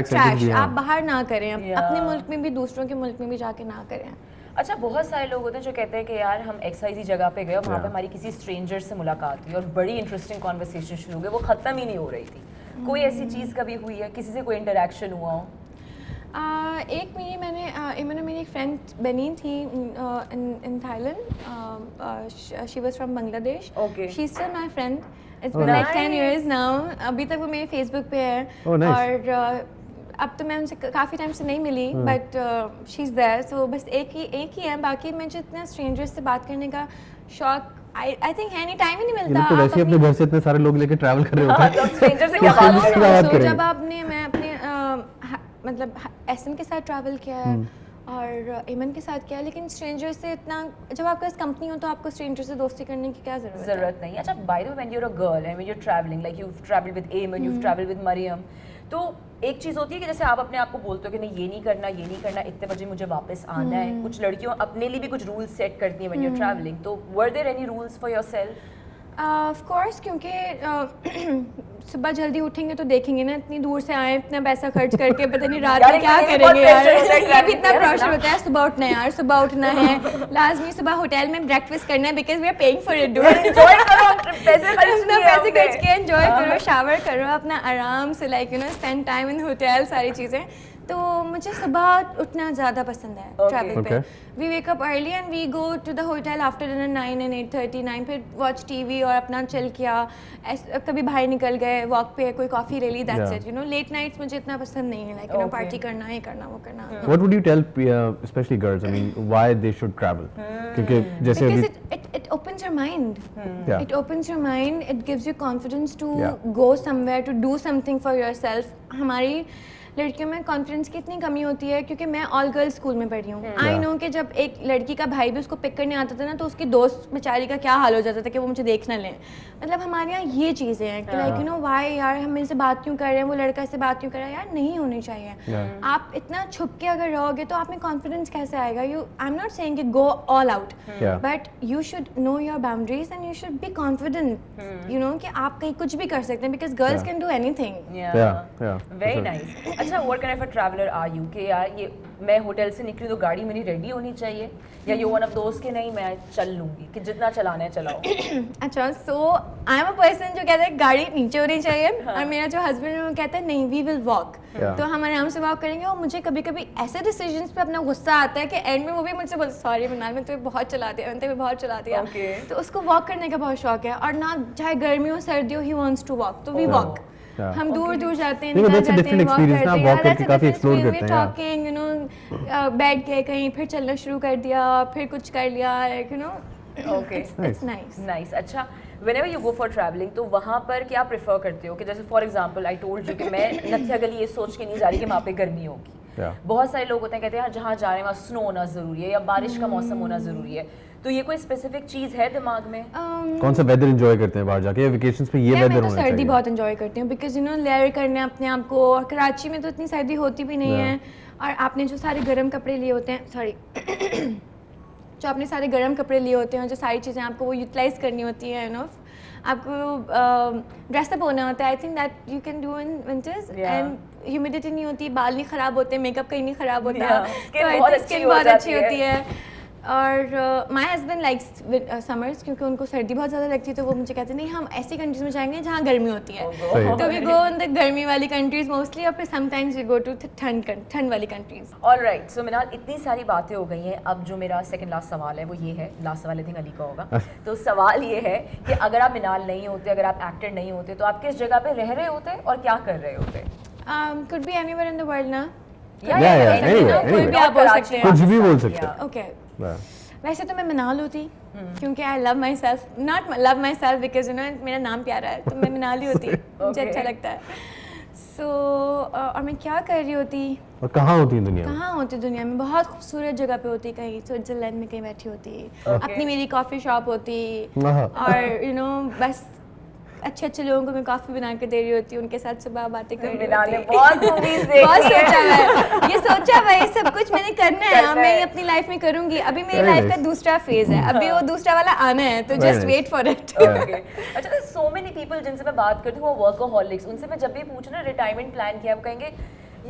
trash, आप बाहर ना करें, अपने मुल्क में भी दूसरों के मुल्क में भी जाके ना करें। अच्छा, बहुत सारे लोग होते हैं जो कहते हैं कि यार हम एक्सआईजी जगह पे गए और वहाँ पे हमारी किसी स्ट्रेंजर से मुलाकात हुई और बड़ी इंटरेस्टिंग कॉन्वर्सेशन शुरू हो गई, वो ख़त्म ही नहीं हो रही थी। कोई ऐसी चीज़ कभी हुई है, किसी से कोई इंटरेक्शन हुआ हो? एक मेरी एक फ्रेंड बनी थी in Thailand, she was from Bangladesh, she is still my friend, it's been like 10 years now, अभी तक वो मेरे फेसबुक पे है, और अब तो मैं उनसे काफ़ी टाइम से नहीं मिली, बट शी इज़ देयर, सो बस एक ही है, बाकी मुझे इतना स्ट्रेंजर्स से बात करने का शौक आई थिंक है नहीं, टाइम ही नहीं मिलता। तो वैसे अपने घर से इतने सारे लोग लेके ट्रैवल कर रहे होते हैं, तो स्ट्रेंजर से क्या बात करें? जब मैं अपने मतलब एसएम के साथ ट्रैवल किया है और एमन के साथ किया है, लेकिन स्ट्रेंजर से इतना, जब आपके पास कंपनी हो तो आपको स्ट्रेंजर से दोस्ती करने की क्या ज़रूरत नहीं। अच्छा, by the way, when you are a girl and when you are travelling, like you travelled with Aiman, you travelled with Maryam, तो एक चीज़ होती है कि जैसे आप अपने आप को बोलते हो कि नहीं ये नहीं करना, इतने बजे मुझे वापस आना है, कुछ लड़कियों अपने लिए भी कुछ रूल्स सेट करती हैं व्हेन यू आर ट्रैवलिंग, तो were there any rules for yourself? Of course, क्योंकि सुबह जल्दी उठेंगे तो देखेंगे ना, इतनी दूर से आए, इतना पैसा खर्च करके, पता नहीं रात में क्या करेंगे यार, ये भी इतना प्रेशर होता है, सुबह उठना है यार, सुबह उठना है, लाजमी सुबह होटल में ब्रेकफास्ट करना है, because we are paying for it, enjoy करो, पैसे खर्च के एंजॉय करो, शावर करो, अपना आराम से like you know spend time in hotel, सारी चीज़ें। तो मुझे सुबह उठना ज़्यादा पसंद है ट्रैवल पे। We wake up early and we go to the hotel after dinner 9 and 8:30, 9, फिर वॉच टीवी और अपना चिल किया, कभी बाहर निकल गए वॉक पे, कोई कॉफ़ी ले ली, that's it, you know. Late nights मुझे इतना पसंद नहीं है, लाइक यू नो पार्टी करना, ये करना, वो करना। What would you tell especially girls, I mean, why they should travel? क्योंकि जैसे it opens your mind. It opens your mind, it gives you confidence to go somewhere, to do something for yourself. हमारी लड़कियों में confidence की इतनी कमी होती है, क्योंकि मैं ऑल गर्ल्स स्कूल में पढ़ी हूँ. आई नो कि जब एक लड़की का भाई भी उसको पिक करने आता था ना, तो उसकी दोस्त बेचारी का क्या हाल हो जाता था कि वो मुझे देख ना लें. मतलब हमारे यहाँ ये चीज़ें हैं कि लाइक यू नो वाई यार हम इनसे बात क्यों कर रहे हैं, वो लड़का इससे बात क्यों कर रहा है, यार नहीं होनी चाहिए. आप इतना छुप के अगर रहोगे तो आप में कॉन्फिडेंस कैसे आएगा. You I am not saying कि go all out, but you should know your boundaries and you should be confident, you know कि आप कहीं कुछ भी कर सकते हैं, because girls can do anything. Very nice. अच्छा, what kind of a traveller are you कि यार ये मैं होटल से निकली तो गाड़ी मेरी रेडी होनी चाहिए, या यू वन ऑफ दोस्त के नहीं मैं चल लूँगी कि जितना चलाना है चलाओ. अच्छा, सो आई एम अ पर्सन जो कहता है गाड़ी नीचे होनी चाहिए, और मेरा जो हस्बैंड है वो कहता है नहीं वी विल वॉक. तो हम आराम से वॉक करेंगे. और मुझे कभी कभी ऐसे डिसीजंस पे अपना गुस्सा आता है कि एंड में वो भी मुझसे बोलते सॉरी मिनाल मैं तुम्हें बहुत चला दिया, मैंने तुम्हें बहुत चला दिया. तो उसको वॉक करने का बहुत शौक है, और ना चाहे गर्मी हो सर्दी हो ही वांट्स टू वॉक, तो वी वॉक. हम दूर दूर जाते हैं, निकल जाते हैं, वॉक करते हैं, वी टॉकिंग, यू नो, बैठ के कहीं फिर चलना शुरू कर दिया, फिर कुछ कर लिया, you know. Okay, it's nice. Nice. अच्छा, whenever you go for traveling तो वहाँ पर क्या प्रेफर करते हो कि जैसे for example I told you कि मैं नथिया गली ये सोच के नहीं जा रही कि वहाँ पे गर्मी होगी. बहुत सारे लोग होते हैं कहते हैं यार जहाँ जा रहे हैं वहाँ स्नो होना ज़रूरी है या बारिश का मौसम होना ज़रूरी है. तो ये कोई स्पेसिफिक चीज़ है दिमाग में? कौन सा वेदर एंजॉय करते हैं बाहर जाके, या वेकेशंस पे ये वेदर होना चाहिए? मैं तो सर्दी बहुत एंजॉय करती हूँ, बिकॉज यू नो लेयर करने अपने आप को, और कराची में तो इतनी सर्दी होती भी नहीं है. और आपने जो सारे गर्म कपड़े लिए होते हैं, सॉरी जो आपने सारे गर्म कपड़े लिए होते हैं, जो सारी चीज़ें आपको वो यूटिलाइज करनी होती है, यू नो, आपको ड्रेसअप होना होता है. I think that you can do in winters, and humidity नहीं होती, बाल नहीं ख़राब होते, मेकअप कहीं नहीं ख़राब होता, तो स्किन बहुत अच्छी होती है. और माई हस्बैंड लाइक्स समर्स, क्योंकि उनको सर्दी बहुत ज़्यादा लगती है, तो वो मुझे कहते हैं नहीं हम ऐसी कंट्रीज़ में जाएंगे जहाँ गर्मी होती है. तो वी गो इन द गर्मी वाली कंट्रीज़ मोस्टली, और फिर समटाइम्स वी गो टू ठंड वाली कंट्रीज़. ऑलराइट. सो मिनाल, इतनी सारी बातें हो गई हैं. अब जो मेरा सेकंड लास्ट सवाल है वो ये है, लास्ट सवाल आई थिंक अली का होगा. तो सवाल ये है कि अगर आप मिनाल नहीं होते, अगर आप एक्टर नहीं होते, तो आप किस जगह पे रह रहे होते और क्या कर रहे होते? Could be anywhere in the world ना. anywhere. कोई भी आप बोल सकते हैं. कुछ भी बोल सकते हैं. ओके, वैसे तो मैं मिनाल होती, क्योंकि I love my self, not love my self because you know मेरा नाम प्यारा है, तो मैं मिनाल ही होती. मुझे अच्छा लगता है. सो और मैं क्या कर रही होती, और कहाँ होती है दुनिया में? कहाँ होती दुनिया में? बहुत खूबसूरत जगह पे होती, कहीं स्विट्जरलैंड में कहीं बैठी होती, अपनी मेरी कॉफ़ी शॉप होती, और यू नो बस अच्छे अच्छे लोगों को मैं कॉफ़ी बना के दे रही होती, उनके साथ सुबह बातें कर रही होती. बहुत मूवीज देखी बहुत सोचा है, ये सोचा है, ये सब कुछ मैंने करना है, मैं ये अपनी लाइफ में करूंगी. अभी मेरी लाइफ का दूसरा फेज है, अभी वो दूसरा वाला आना है, तो जस्ट वेट फॉर इट. अच्छा, सो मेनी पीपल जिनसे मैं बात करती हूँ वो वर्कोहॉलिक्स, उनसे मैं जब भी पूछूं ना रिटायरमेंट प्लान किया, वो कहेंगे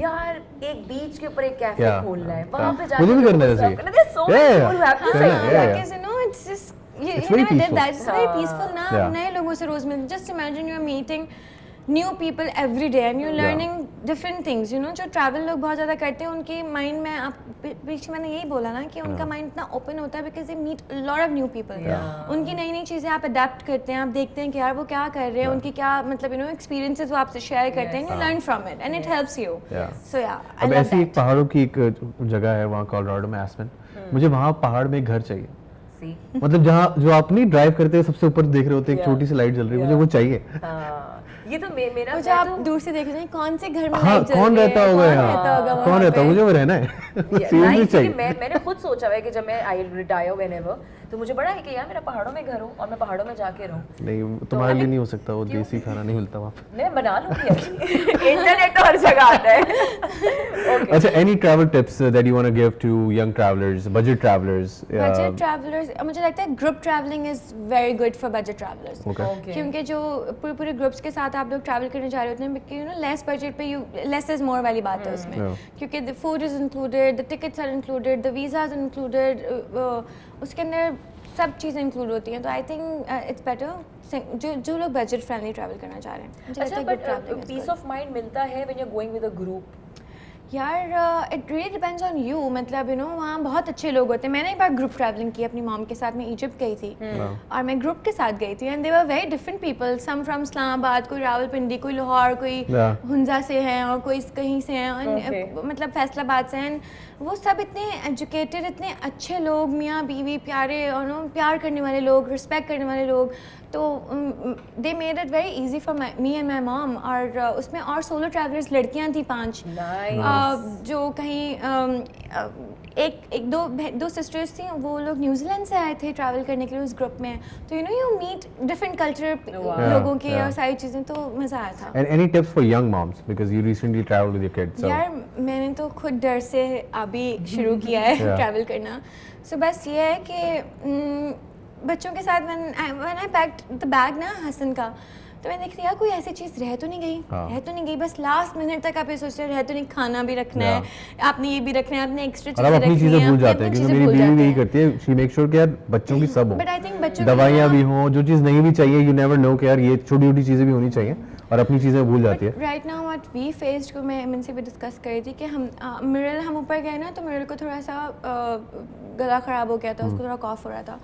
यार एक बीच के ऊपर एक कैफे खोलना है, वहाँ पे जाके मुझे भी करना है ऐसे. so many people who have to say that. Because you know it's just you It's very never did peaceful. that. It's very peaceful ना. आप नए लोगों से रोज मिलते. Just imagine you are meeting new people every day and you're learning different things. You know जो travel लोग बहुत ज़्यादा करते हैं, उनके mind में आप बीच में मैंने यही बोला ना कि उनका mind इतना open होता है because they meet a lot of new people. उनकी नई नई चीज़ें आप adapt करते हैं, आप देखते हैं कि यार वो क्या कर रहे हैं, उनकी क्या मतलब you know experiences वो आपसे share करते हैं, you learn from it and it helps you. So yeah, I अब love ऐसी एक that. पहाड़ों की एक जगह है वहाँ कोलोराडो में, एस्पेन. मुझे वहाँ पहाड़ में एक घर चाहिए. मतलब जहाँ जो आप नहीं ड्राइव करते हैं सबसे ऊपर देख रहे होते हैं एक छोटी सी लाइट जल रही है, मुझे वो चाहिए. ये तो मेरा मुझे आप दूर से देख रहे हैं कौन से घर में हाँ, लाइट जल कौन रही है, रहता होगा कौन यहाँ, रहता होगा वहाँ कौन रहता पे. मुझे वो रहना है. Seriously चाहिए. मैंने खुद सोचा हुआ है कि जब मैं आई रिटायर व्हेनेवर, तो मुझे बड़ा है कि यार मेरा पहाड़ों में घर हो और मैं पहाड़ों में जाके रहूं. नहीं तुम्हारे लिए नहीं हो सकता, वो देसी खाना नहीं मिलता वहाँ पे. मैं बना लूंगी अभी. इंटरनेट तो हर जगह आता है. अच्छा, any travel tips that you want to give to young travelers, budget travelers? Budget travellers, मुझे लगता है group travelling is very good for budget travellers. Okay. क्योंकि जो पूरे पूरे ग्रुप्स के साथ आप लोग ट्रैवल करने जा रहे होते हैं, यू नो लेस बजट पे, यू लेस इज मोर वाली बात है उसमें. क्योंकि the food is included, the tickets are included, the visas included, उसके अंदर सब चीज़ें इंक्लूड होती हैं. तो आई थिंक इट्स बेटर जो लोग बजट फ्रेंडली ट्रैवल करना चाह रहे हैं. अच्छा, बट पीस ऑफ माइंड मिलता है when you are going with a group. यार it really depends on you, मतलब यू नो वहाँ बहुत अच्छे लोग होते हैं. मैंने एक बार ग्रुप ट्रैवलिंग की अपनी मॉम के साथ, मैं इजिप्ट गई थी और मैं ग्रुप के साथ गई थी and they were very different people, some from Islamabad, कोई रावलपिंडी, कोई लाहौर, कोई हुंजा से हैं और कोई कहीं से हैं, मतलब फैसलाबाद से हैं. वो सब इतने एजुकेटेड, इतने अच्छे लोग, मियाँ बीवी, प्यारे और नो प्यार करने वाले लोग, रिस्पेक्ट करने वाले लोग. तो they made it very easy for me and my mom. और उसमें और सोलो ट्रैवलर्स लड़कियाँ थी 5 जो कहीं एक दो सिस्टर्स थी, वो लोग न्यूजीलैंड से आए थे ट्रैवल करने के लिए उस ग्रुप में. तो you know you meet different culture लोगों के और सारी चीज़ें, तो मज़ा आया था. And any tips for young moms because you recently traveled with your kids? So. यार मैंने तो खुद डर से अभी शुरू किया है ट्रैवल करना. सो बस ये है कि बच्चों के साथ when I packed the bag ना हसन का, तो मैंने देखा यार कोई ऐसी चीज़ रह तो नहीं गई, बस लास्ट मिनट तक आप ये सोचते रह तो नहीं, खाना भी रखना है, आपने ये भी रखना है, आपने एक्स्ट्रा चीज़ें रखनी है, अपनी चीज़ें भूल जाते हैं. क्योंकि मेरी बीवी भी यही करती है, शी मेक श्योर कि यार बच्चों की सब हो, बट आई थिंक बच्चों दवाइयाँ भी हों, जो चीज़ नहीं भी चाहिए, यू नेवर नो कि यार ये छोटी छोटी चीज़ें भी होनी चाहिए और अपनी चीज़ें भूल जाती है. Right now what we faced, को मैं इमन से भी डिस्कस कर रही थी कि हम ऊपर गए ना, तो मिरल को थोड़ा सा गला ख़राब हो गया था, उसको थोड़ा कॉफ हो रहा था.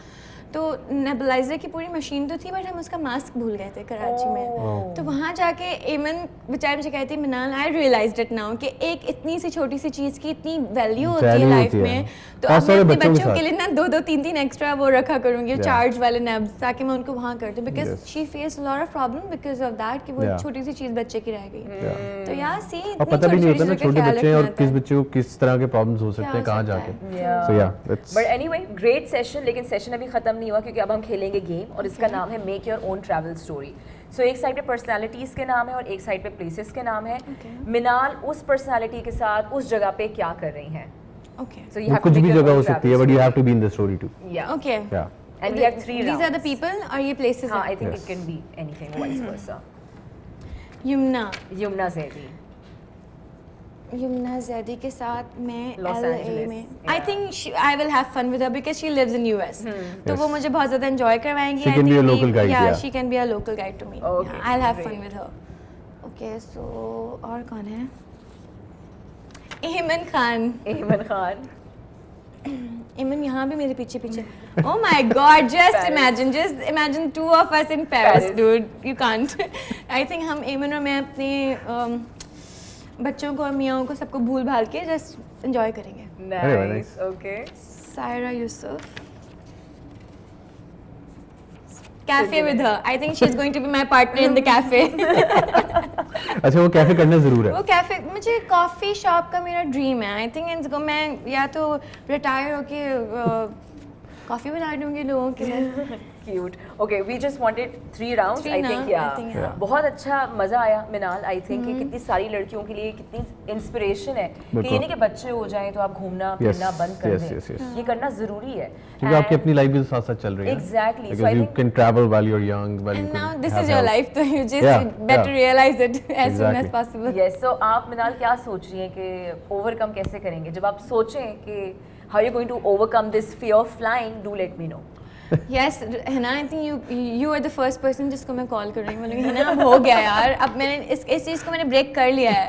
तो नेबुलाइजर की पूरी मशीन तो थी बट हम उसका मास्क भूल गए थे कराची में. तो वहाँ जाके एमन बेचारे मुझे कहती है, मिनाल आई रियलाइज्ड इट नाउ कि एक इतनी सी छोटी सी चीज़ की इतनी वैल्यू होती है लाइफ में. तो अब मैं अपने बच्चों के लिए ना 2-3 एक्स्ट्रा वो रखा करूँगी चार्ज वाले नेब्स, ताकि मैं उनको वहाँ कर दूँ, because she face lot of problem because of that कि वो छोटी सी चीज़ बच्चे की रह गई. तो यार सी और पता भी नहीं होता ना छोटे बच्चे और किस बच्चे को किस तरह के प्रॉब्लम्स हो सकते हैं कहाँ जाके. सो या बट एनीवे ग्रेट सेशन. लेकिन सेशन अभी खत्म नहीं हुआ क्योंकि अब हम खेलेंगे गेम और इसका नाम है make your own travel story. So एक साइड पे पर्सनालिटीज़ के नाम है और एक साइड पे प्लेसेस के नाम है. मिनाल उस पर्सनालिटी के साथ उस जगह पे क्या कर रही हैं? Okay. So you have कुछ to भी make your जगह own हो सकती है travel but you have story. To be in the story too. Yeah. Okay. या And we have 3 rounds. These are the people or ये places हाँ, हैं? I think Yes. it can be anything, vice versa. Yamuna Yumna Zaidi. Zaidi के साथ मैं Los LA Angeles, में yeah. I think I will have fun with her because she lives in US. तो वो Yes. मुझे बहुत ज़्यादा एंजॉय करवाएंगी. She can be a local guide, yeah. She can be a local guide to me. Okay, I will have great. Fun with her. Okay so और कौन है? एमन खान. Ayman Khan. एमन यहाँ भी मेरे पीछे पीछे. Oh my God! Just imagine 2 of us in Paris, dude. You can't. I think हम एमन और मैं अपने बच्चों को और मियाँओं को सबको भूल भाल के जस्ट एंजॉय करेंगे. Nice. Okay. Saira Yusuf. Cafe with her. I think she's going to be my partner in the cafe. अच्छा वो कैफे करना जरूर है. वो कैफे मुझे कॉफ़ी शॉप का मेरा ड्रीम है. आई थिंक इनको मैं या तो रिटायर होके कॉफ़ी बना दूँगी लोगों के लिए. Cute. Okay, we just wanted 3 rounds. Three I ना? think yeah. I think, yeah. बहुत अच्छा मजा आया मिनाल. I think कि कितनी सारी लड़कियों के लिए कितनी इंस्पिरेशन है कि ये नहीं कि बच्चे हो जाएं तो आप घूमना फिरना बंद कर दें. ये करना जरूरी है. क्योंकि आपकी अपनी लाइफ भी साथ साथ चल रही है. Exactly. So I Because you think can travel while you're young. While you And can now this have is your health. life, so you just better realize it as soon as Exactly. possible. yes. So आप मिनाल क्या सोच रही हैं कि overcome कैसे करेंगे? जब आप सोचें कि how are you going to overcome this fear of flying, do let me know. Yes, Hina, I think you are the first person जिसको मैं कॉल कर रही हूँ. मतलब हिना अब हो गया यार. अब मैंने इस चीज़ को मैंने ब्रेक कर लिया है.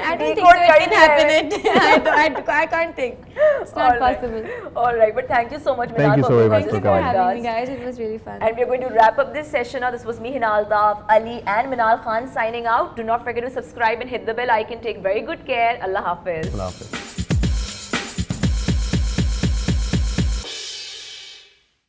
I don't think so it can happen. I can't think. It's not possible. All right, but thank you so much, Thank Minal, you so very being on much this for For coming. having me, podcast. guys, it was really fun. And we're going to wrap up this session now. This was me, Hina Altaf, Ali, and Minal Khan signing out. Do not forget to subscribe and hit the bell icon. Take very good care. Allah Hafiz. Allah Hafiz.